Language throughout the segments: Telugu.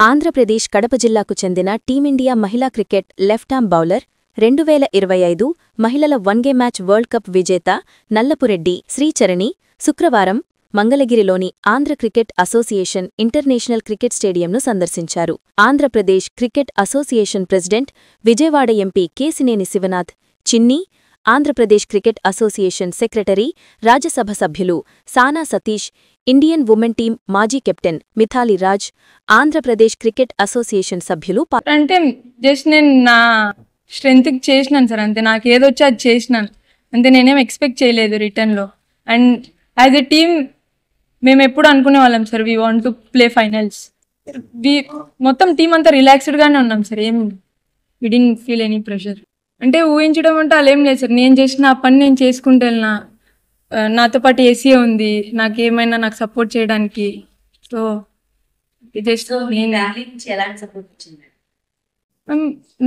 ఆంధ్రప్రదేశ్ కడప జిల్లాకు చెందిన టీమిండియా మహిళా క్రికెట్ లెఫ్ట్ ఆర్మ్ బౌలర్ 2025 మహిళల వన్డే మ్యాచ్ వరల్డ్ కప్ విజేత నల్లపురెడ్డి శ్రీచరణి శుక్రవారం మంగళగిరిలోని Andhra cricket association international cricket స్టేడియంను సందర్శించారు. Andhra Pradesh cricket association president, Vijayawada MP Kesineni Sivanath, Chinni, Andhra Pradesh cricket association secretary, Rajya Sabha సభ్యులు Sana Satish, Indian women team మాజీ captain Mithali Raj, Andhra Pradesh cricket association సభ్యులు అంటే జస్ట్ నేను నా స్ట్రెంగ్త్కి చేసినాను సార్, అంతే. నాకు ఏదొచ్చో అది చేసినాను అంతే. నేనేం ఎక్స్పెక్ట్ చేయలేదు రిటర్న్లో. అండ్ యాజ్ ఎ టీమ్ మేము ఎప్పుడు అనుకునే వాళ్ళం sir, we want to play finals. మొత్తం టీం అంతా రిలాక్స్డ్గానే ఉన్నాం sir. We didn't feel any pressure. అంటే ఊహించడం అంటే అలా ఏం లేదు సార్. నేను చేసిన ఆ పని నేను చేసుకుంటూ వెళ్ళినా. నాతో పాటు ఏసీఏ ఉంది, నాకేమైనా నాకు సపోర్ట్ చేయడానికి. సో జస్ట్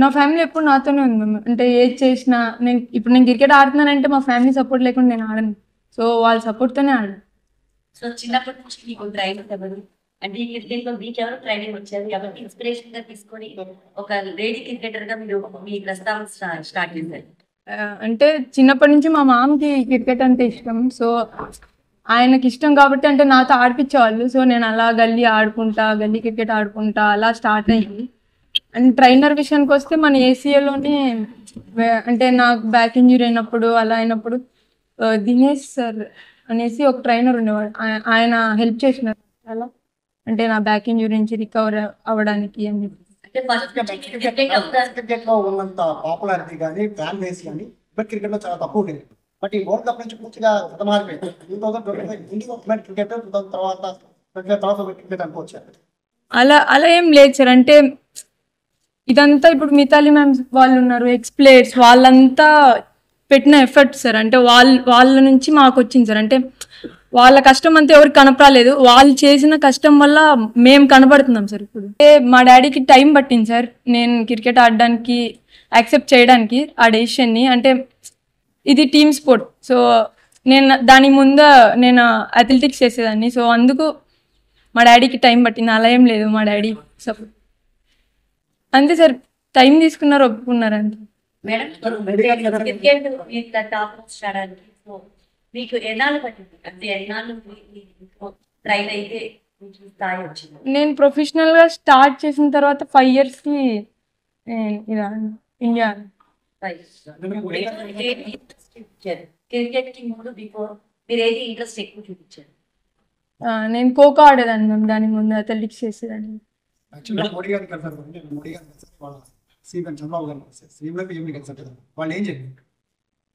నా ఫ్యామిలీ ఎప్పుడు నాతోనే ఉంది మ్యామ్. అంటే ఏది చేసినా నేను క్రికెట్ ఆడుతున్నానంటే మా ఫ్యామిలీ సపోర్ట్ లేకుండా నేను ఆడను. సో వాళ్ళ సపోర్ట్తోనే ఆడాను. సో చిన్నప్పటి నుంచి మీకు ట్రైనర్ ఎవరు? అంటే ఈ క్రికెట్ లో మీకు ఎవరు ట్రైనింగ్ వచ్చారు? ఎవరికి ఇన్స్పిరేషన్ గా తీసుకొని ఒక లేడీ క్రికెటర్ గా మీరు మీ ప్రస్తావన స్టార్ట్ చేశారు? అంటే చిన్నప్పటి నుంచి మా మామకి క్రికెట్ అంటే ఇష్టం. సో ఆయనకి ఇష్టం కాబట్టి అంటే నాతో ఆడిపించేవాళ్ళు. సో నేను అలా గల్లీ క్రికెట్ ఆడుకుంటా అలా స్టార్ట్ అయ్యింది. అండ్ ట్రైనర్ విషయానికి వస్తే మన ఏసీఏలోనే అంటే నాకు బ్యాక్ ఇంజరీ అయినప్పుడు అలా అయినప్పుడు దినేష్ సార్ అనేసి ఒక ట్రైనర్ ఉండేవాడు. ఆయన హెల్ప్ చేసినారు అలా, అంటే నా బ్యాక్ ఇంజరీ నుంచి రికవర్ అవ్వడానికి అని చెప్పి. క్రికెట్ లో ఉన్నంత పాపులారిటీ కానీ ఫ్యాన్ బేస్ కానీ క్రికెట్ లో చాలా తక్కువ ఉండేది. బట్ ఈ వరల్డ్ కప్ నుంచి పూర్తిగా మారిపోయింది. 2025 క్రికెట్ 2000 తర్వాత క్రికెట్ అనుకోవచ్చు. అలా ఏం లేదు సార్. అంటే ఇదంతా ఇప్పుడు మిథాలీ మ్యామ్ వాళ్ళు ఉన్నారు, ఎక్స్ప్లేయర్స్, వాళ్ళంతా పెట్టిన ఎఫర్ట్ సార్. అంటే వాళ్ళ నుంచి మాకు వచ్చింది సార్. అంటే వాళ్ళ కష్టం అంతా ఎవరికి కనపరాలేదు, వాళ్ళు చేసిన కష్టం వల్ల మేము కనబడుతున్నాం సార్ ఇప్పుడు. మా డాడీకి టైం పట్టింది సార్ నేను క్రికెట్ ఆడడానికి యాక్సెప్ట్ చేయడానికి ఆ డెసిషన్ని. అంటే ఇది టీమ్ స్పోర్ట్. సో దాని ముందు నేను అథ్లెటిక్స్ చేసేదాన్ని. సో అందుకు మా డాడీకి టైం పట్టింది. అలా ఏం లేదు, మా డాడీ సపోర్ట్ అంతే సార్. టైం తీసుకున్నారు, ఒప్పుకున్నారు అంతే. మేడం క్రికెట్ ఇంత టాప్ చేయడానికి మీకు ఎన్నాళ్ళు పట్టింది? అంటే ఎన్నాళ్ళు ట్రైన్ అయితే స్థాయి వచ్చింది? నేను ప్రొఫెషనల్గా స్టార్ట్ చేసిన తర్వాత 5 yearsకి ఇండియా. క్రికెట్ కి ముందు బిఫోర్ మీరు ఏది ఇంట్రెస్ట్ ఎక్కువ చూపించారు? నేను ఖోఖో ఆడేదాన్ని మ్యామ్, దాని ముందు అథ్లెటిక్స్ చేసేదాన్ని.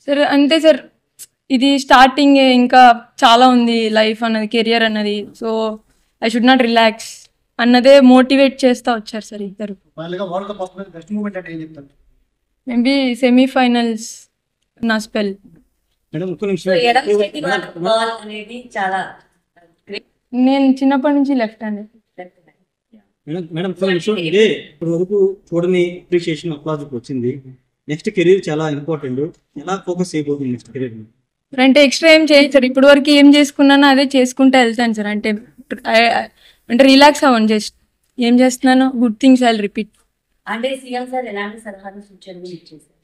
సార్ అంతే సార్, ఇది స్టార్టింగ్, ఇంకా చాలా ఉంది లైఫ్ అన్నది, కెరియర్ అన్నది. So I should not relax అన్నదే మోటివేట్ చేస్తూ వచ్చారు సార్ ఇద్దరు. మేబీ సెమీఫైనల్స్ నా స్పెల్. నేను చిన్నప్పటి నుంచి లెఫ్ట్ హ్యాండ్. మేడం ఇప్పుడు వరకు చూడని అప్రిషియేషన్ అప్లాజ్ వచ్చింది. నెక్స్ట్ కెరీర్ చాలా ఇంపార్టెంట్. ఎలా ఫోకస్ చేయబోతుంది నెక్స్ట్ కెరీర్? అంటే ఎక్స్ట్రా ఏం చేయదు సార్. ఇప్పటి వరకు ఏం చేసుకున్నానో అదే చేసుకుంటూ వెళ్తాను సార్. అంటే రిలాక్స్ అవ్వండి. జస్ట్ ఏం చేస్తున్నానో good things I will repeat. అంటే సీఎం సార్ ఎలాంటి సలహాలు సూచనలు ఇచ్చేసారు?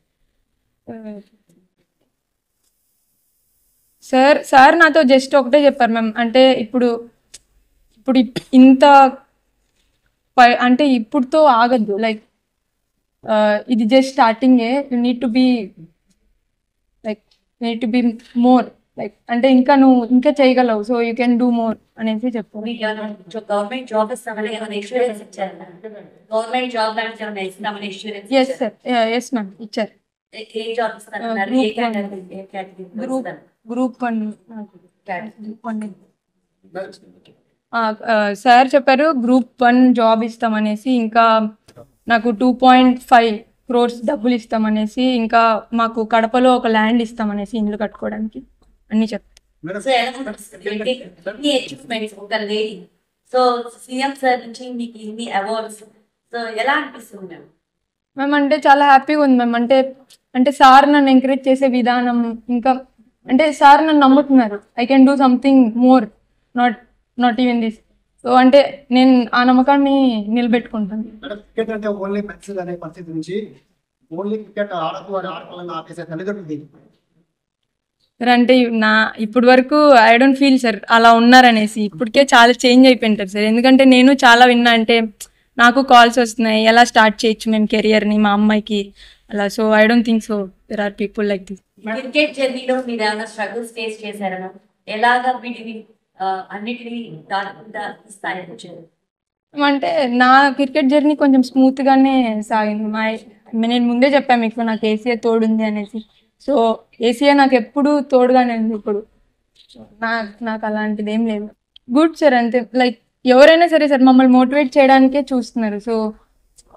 సార్ నాతో జస్ట్ ఒకటే చెప్పారు మ్యామ్. అంటే ఇప్పుడు ఇంత అంటే ఇప్పుడుతో ఆగద్దు. లైక్ ఇది జస్ట్ స్టార్టింగే. You need to be more. Like అంటే నువ్వు ఇంకా చేయగలవు. So you can do more అనేసి చెప్పారు. గవర్నమెంట్ జాబ్ ఇస్తామని ఇన్సూరెన్స్ ఇచ్చారు? గవర్నమెంట్ జాబ్ ఇస్తామని insurance? Yes sir, yes ma'am ఇచ్చారు. ఏ జాబ్ ఇస్తారు? గ్రూప్ 1. సార్ చెప్పారు గ్రూప్ 1 జాబ్ ఇస్తామనేసి, ఇంకా నాకు 2.5 crores డబ్బులు ఇస్తామనేసి, ఇంకా మాకు కడపలో ఒక ల్యాండ్ ఇస్తామనేసి ఇల్లు కట్టుకోవడానికి అన్ని చెప్పారు. సో సీఎం సార్ నుంచి మీకు ఇన్ని అవార్డ్స్, సో ఎలా అనిపిస్తుంది మ్యామ్? అంటే చాలా హ్యాపీగా ఉంది మ్యామ్. అంటే సార్ నన్ను ఎంకరేజ్ చేసే విధానం, ఇంకా అంటే సార్ నన్ను నమ్ముతున్నారు. I can do something more, not even this. So అంటే నేను ఆ నమ్మకాన్ని నిలబెట్టుకుంటాను. మేడం క్రికెట్ అంటే ఓన్లీ మెన్స్ అనే పరిస్థితి నుంచి ఓన్లీ క్రికెట్ ఆడకు అని ఆడవాళ్ళని ఆపేసే తల్లిదండ్రులు సార్ అంటే ఇప్పటి వరకు ఐ డోంట్ ఫీల్ సార్ అలా ఉన్నారనేసి. ఇప్పటికే చాలా చేంజ్ అయిపోయింటారు సార్. ఎందుకంటే నేను చాలా విన్నా, అంటే నాకు కాల్స్ వస్తున్నాయి ఎలా స్టార్ట్ చేయొచ్చు మేము కెరియర్ని మా అమ్మాయికి అలా. So I don't think so there are people like this. Cricket జర్నీలో మీరు ఏమైనా స్ట్రగుల్స్ ఫేస్ చేశారనా? ఎలాగా వీటిని అన్నిటిని దాటుకుంటా స్థాయికి వచ్చారు? అంటే నా క్రికెట్ జర్నీ కొంచెం స్మూత్ గానే సాగింది. నేను ముందే చెప్పాను మీకు నాకు ఏసీఏ తోడుంది అనేసి. సో ఏసీఏ నాకు ఎప్పుడు తోడుగానే ఉంది. ఇప్పుడు నాకు అలాంటిది ఏం లేదు. గుడ్ సార్, అంతే. లైక్ ఎవరైనా సరే సార్ మమ్మల్ని మోటివేట్ చేయడానికే చూస్తున్నారు. సో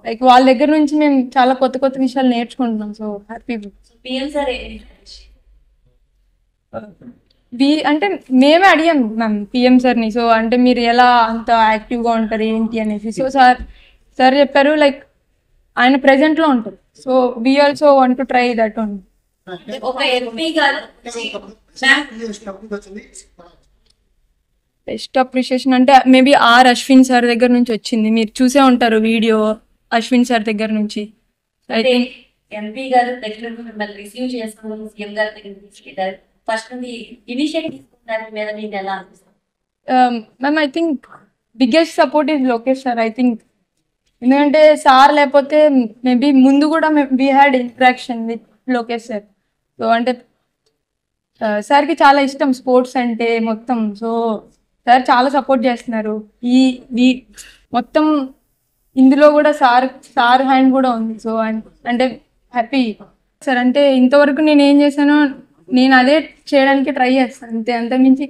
లైక్ వాళ్ళ దగ్గర నుంచి మేము చాలా కొత్త కొత్త విషయాలు నేర్చుకుంటున్నాం. So happy. పిఎం సార్ అంటే మేమే అడిగాం మ్యామ్ పిఎం సార్ని. సో అంటే మీరు ఎలా అంత యాక్టివ్గా ఉంటారు ఏంటి అనేసి. సో సార్ చెప్పారు లైక్ ఆయన ప్రెజెంట్లో ఉంటారు. So we also want to try that own. ఒక ఎంపీ గారు బెస్ట్ అప్రిషియేషన్ అంటే మేబీ అశ్విన్ సార్ దగ్గర నుంచి వచ్చింది. మీరు చూసే ఉంటారు వీడియో అశ్విన్ సార్ దగ్గర నుంచి. అయితే ఎంపీ గారు దగ్గర మిమ్మల్ని రిసీవ్ చేసుకుని సీఎం గారి దగ్గర తీసుకెళ్తారు. ఫస్ట్ నుండి ఇనిషియేటివ్ తీసుకున్న మీద మీకు ఎలా అనిపిస్తుంది? Ma'am I think biggest support is Lokesh sir. I think ఎందుకంటే సార్ లేకపోతే మేబీ ముందు కూడా we had interaction with Lokesh sir. So అంటే సార్కి చాలా ఇష్టం స్పోర్ట్స్ అంటే మొత్తం. సో సార్ చాలా సపోర్ట్ చేస్తున్నారు. ఈ మొత్తం ఇందులో కూడా సార్ హ్యాండ్ కూడా ఉంది. సో అంటే హ్యాపీ సార్. అంటే ఇంతవరకు నేను ఏం చేశానో నేను అదే చేయడానికి ట్రై చేస్తాను అంతే. అంతమించి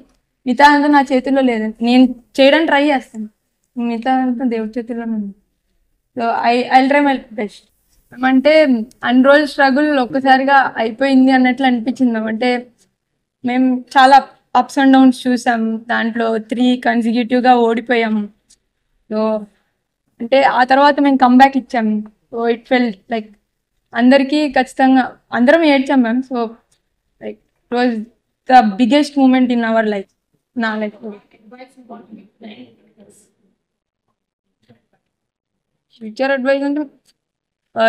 మిగతా అంతా నా చేతుల్లో లేదండి. నేను చేయడానికి ట్రై చేస్తాను, మిగతా అంతా దేవుడి చేతుల్లోనే ఉంది. So I try my best. అంటే అన్ని రోజులు స్ట్రగుల్ ఒక్కసారిగా అయిపోయింది అన్నట్లు అనిపించింది. అంటే మేము చాలా అప్స్ అండ్ డౌన్స్ చూసాం. దాంట్లో 3 కన్సిక్యూటివ్గా ఓడిపోయాము. సో అంటే ఆ తర్వాత మేము కంబ్యాక్ ఇచ్చాము. సో ఇట్ ఫెల్ లైక్ అందరికీ ఖచ్చితంగా అందరం ఏడ్చాం ma'am. So like it was the biggest moment in our life, నా లైఫ్లో. ఫ్యూచర్ అడ్వైస్ అంటే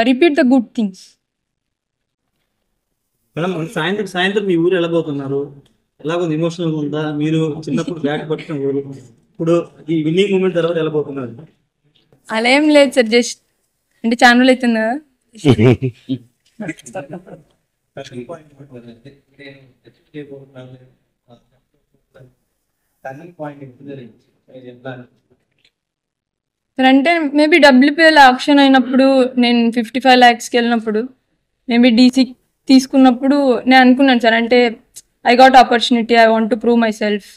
repeat the good things. Madam సాయంత్రం మీ ఊరు వెళ్ళబోతున్నారు, ఎలాగో ఎమోషనల్గా ఉందా? మీరు చిన్నప్పుడు బ్యాట్ పట్టిన ఊరు, ఇప్పుడు ఈ విన్నింగ్ మూమెంట్ తర్వాత వెళ్ళబోతున్నారు. అలా ఏం లేదు సార్, జస్ట్ అంటే ఛానల్ అవుతుంది కదా. సార్ అంటే మేబీ డబ్ల్యూపీఎల్ ఆప్షన్ అయినప్పుడు నేను 55 lakhsకి వెళ్ళినప్పుడు మేబీ డీసీ తీసుకున్నప్పుడు నేను అనుకున్నాను సార్, అంటే I got opportunity, I want to prove my self.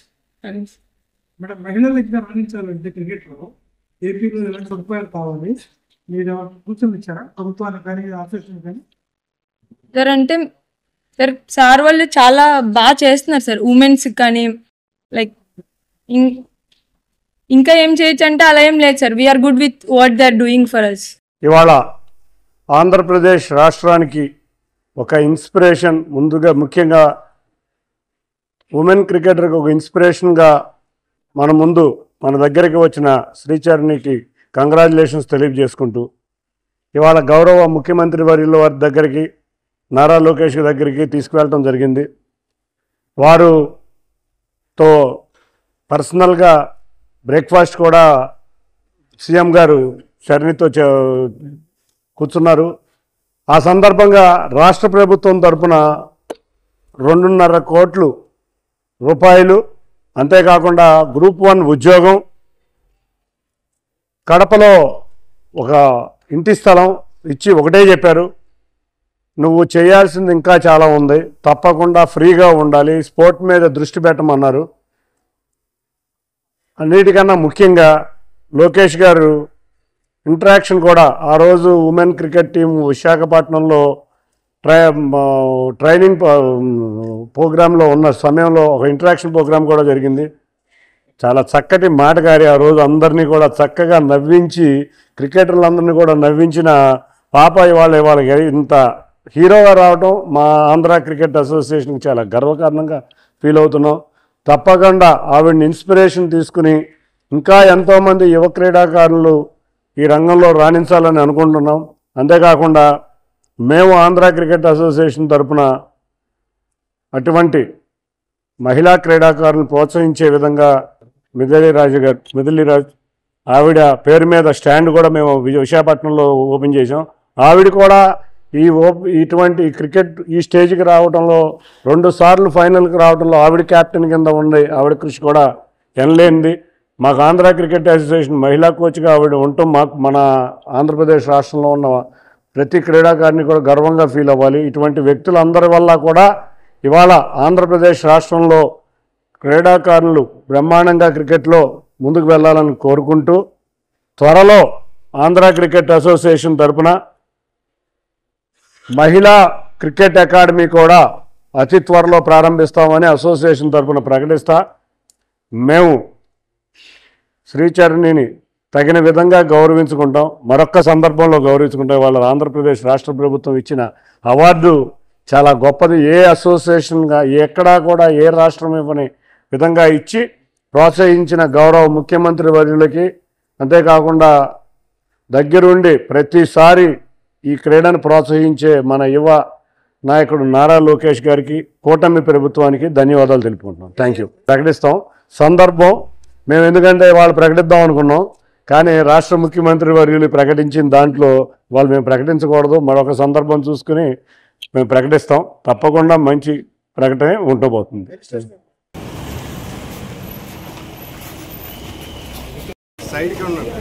Madam మహిళలు ఇంకా రాణించాలంటే క్రికెట్లో ఏపీలో ఎలాంటి సదుపాయాలు కావాలి? మీరు సూచనలు ఇచ్చారా ప్రభుత్వానికి కానీ అసోసియేషన్ కానీ? సార్ అంటే సార్ వాళ్ళు చాలా బాగా చేస్తున్నారు సార్ ఉమెన్స్కి కానీ. లైక్ ఇంకా ఏం చేయొచ్చు అంటే అలా ఏం లేదు sir. We're good with what they are doing for us. ఇవాళ ఆంధ్రప్రదేశ్ రాష్ట్రానికి ఒక ఇన్స్పిరేషన్, ముందుగా ముఖ్యంగా ఉమెన్ క్రికెటర్కి ఒక ఇన్స్పిరేషన్గా మన దగ్గరికి వచ్చిన శ్రీచరణికి కంగ్రాచులేషన్స్ తెలియజేసుకుంటూ, ఇవాళ గౌరవ ముఖ్యమంత్రి వర్యుల వారి దగ్గరికి, నారా లోకేష్ దగ్గరికి తీసుకువెళ్ళటం జరిగింది. వారుతో పర్సనల్గా బ్రేక్ఫాస్ట్ కూడా సీఎం గారు చరణితో కూర్చున్నారు. ఆ సందర్భంగా రాష్ట్ర ప్రభుత్వం తరఫున 2.5 కోట్ల రూపాయలు, అంతేకాకుండా గ్రూప్ 1 ఉద్యోగం, కడపలో ఒక ఇంటి స్థలం ఇచ్చి ఒకటే చెప్పారు, నువ్వు చేయాల్సింది ఇంకా చాలా ఉంది, తప్పకుండా ఫ్రీగా ఉండాలి, స్పోర్ట్ మీద దృష్టి పెట్టమన్నారు. అన్నిటికన్నా ముఖ్యంగా లోకేష్ గారు ఇంటరాక్షన్ కూడా ఆ రోజు ఉమెన్ క్రికెట్ టీం విశాఖపట్నంలో ట్రైనింగ్ ప్రోగ్రాంలో ఉన్న సమయంలో ఒక ఇంటరాక్షన్ ప్రోగ్రాం కూడా జరిగింది. చాలా చక్కటి మాటగారి ఆ రోజు అందరినీ కూడా చక్కగా నవ్వించి, క్రికెటర్లందరినీ కూడా నవ్వించిన పాప ఇవాళ ఇంత హీరోగా రావడం మా ఆంధ్ర క్రికెట్ అసోసియేషన్కి చాలా గర్వకారణంగా ఫీల్ అవుతున్నాం. తప్పకుండా ఆవిడని ఇన్స్పిరేషన్ తీసుకుని ఇంకా ఎంతోమంది యువ క్రీడాకారులు ఈ రంగంలో రాణించాలని అనుకుంటున్నాం. అంతేకాకుండా మేము ఆంధ్ర క్రికెట్ అసోసియేషన్ తరఫున అటువంటి మహిళా క్రీడాకారులను ప్రోత్సహించే విధంగా మిథిలిరాజ్ ఆవిడ పేరు మీద స్టాండ్ కూడా మేము విశాఖపట్నంలో ఓపెన్ చేసాం. ఆవిడ కూడా ఇటువంటి క్రికెట్ ఈ స్టేజ్కి రావడంలో 2 సార్లు ఫైనల్కి రావడంలో ఆవిడ క్యాప్టెన్ కింద ఉంది. ఆవిడ కృషి కూడా ఎనలేనిది. మాకు ఆంధ్ర క్రికెట్ అసోసియేషన్ మహిళా కోచ్గా ఆవిడ ఉండటం మాకు మన ఆంధ్రప్రదేశ్ రాష్ట్రంలో ఉన్న ప్రతి క్రీడాకారిని కూడా గర్వంగా ఫీల్ అవ్వాలి. ఇటువంటి వ్యక్తులందరి వల్ల కూడా ఇవాళ ఆంధ్రప్రదేశ్ రాష్ట్రంలో క్రీడాకారులు బ్రహ్మాండంగా క్రికెట్లో ముందుకు వెళ్ళాలని కోరుకుంటూ త్వరలో ఆంధ్ర క్రికెట్ అసోసియేషన్ తరఫున మహిళా క్రికెట్ అకాడమీ కూడా అతి త్వరలో ప్రారంభిస్తామని అసోసియేషన్ తరఫున ప్రకటిస్తా. మేము శ్రీచరణిని తగిన విధంగా గౌరవించుకుంటాం. మరొక్క సందర్భంలో గౌరవించుకుంటాం. వాళ్ళ ఆంధ్రప్రదేశ్ రాష్ట్ర ప్రభుత్వం ఇచ్చిన అవార్డు చాలా గొప్పది. ఏ అసోసియేషన్గా ఎక్కడా కూడా ఏ రాష్ట్రం ఇవ్వని విధంగా ఇచ్చి ప్రోత్సహించిన గౌరవ ముఖ్యమంత్రి వర్యులకి, అంతేకాకుండా దగ్గరుండి ప్రతిసారి ఈ క్రీడను ప్రోత్సహించే మన యువ నాయకుడు నారా లోకేష్ గారికి, కూటమి ప్రభుత్వానికి ధన్యవాదాలు తెలుపుకుంటున్నాం. Thank you. ప్రకటిస్తాం సందర్భం మేము ఎందుకంటే వాళ్ళు ప్రకటిద్దాం అనుకున్నాం, కానీ రాష్ట్ర ముఖ్యమంత్రి వర్యులు ప్రకటించిన దాంట్లో వాళ్ళు మేము ప్రకటించకూడదు, మరొక సందర్భం చూసుకుని మేము ప్రకటిస్తాం. తప్పకుండా మంచి ప్రకటనే ఉండబోతుంది. సైడ్కి ఉన్నాడు.